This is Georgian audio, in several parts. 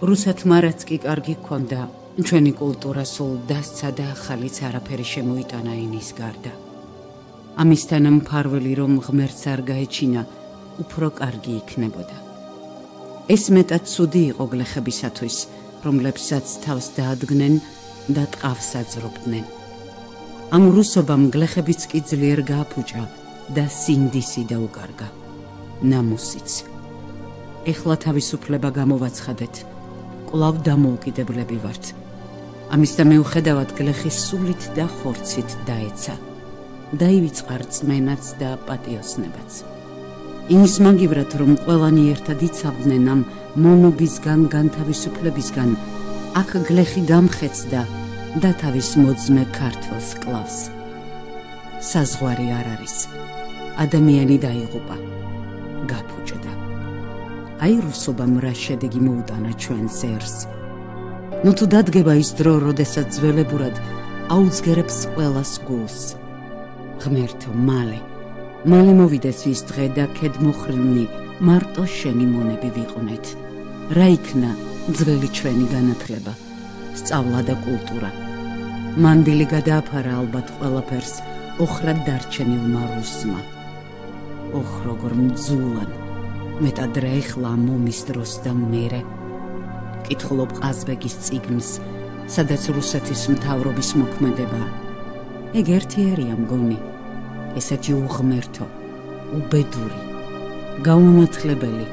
რუსეთმა რაც კი კარგი ჰქონდა, ჩვენი კულტურა სულ დასცა და ახალიც არაფერი შემოიტანა ენის გარდა. ამისთან მფარველი რომ ღმერთს არ გაეჩინა, უფრო კარგი იქნებოდა. ეს მეტად ცუდი იყო გლეხებისათვის, რომლებსაც თავს დაადგნენ და ტყავს აძრობდნენ. ამ რუსობამ გლეხებიც კი ძლიერ გააფუჭა და სინდისი დაუკარგა, ნამუსიც. ეხლა თავისუფლება გამოვაცხადეთ, კვლავ დამოუკიდებლები ვართ. ამისთან მიუხედავად გლეხის სულით და ხორცით დაეცა. დაივიწყა რწმენაც და პატიოსნებაც. იმის მაგივრად რომ ყველანი ერთად იცავდნენ ამ მონობისგან განთავისუფლებისგან, აქ გლეხი გამხეცდა და თავის მოძმე ქართველს კლავს. საზღვარი არ არის, ადამიანი დაიღუპა, გაფუჭდა. აი რუსობამ რა შედეგი მოუტანა ჩვენს ერს. ნუ თუ დადგება ის დრო, როდესაც ძველებურად აუძგერებს ყველას გულს. ღმერთო, მალე მოვიდეს ის დღე და ქედმოხრილნი მარტო შენი მონები ვიყვნეთ. რა იქნა ძველი ჩვენი განათლება, სწავლა და კულტურა. მანდილი გადააფარა ალბათ ყველაფერს ოხრად დარჩენილმა რუსმა. ოხ, როგორ მძულან, მეტად რა ეხლა მომის დროს და მერე. კითხულობ ყაზბეგის წიგნს, სადაც რუსეთის მთავრობის მოქმედება. ეგ ერთიერია მგონი, ესეთი უღმერთო, უბედური, გაუნათლებელი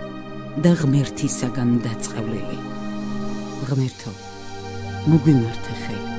და ღმერთისაგან დაწყევლილი. ღმერთო, მოგვიმართე ხელი.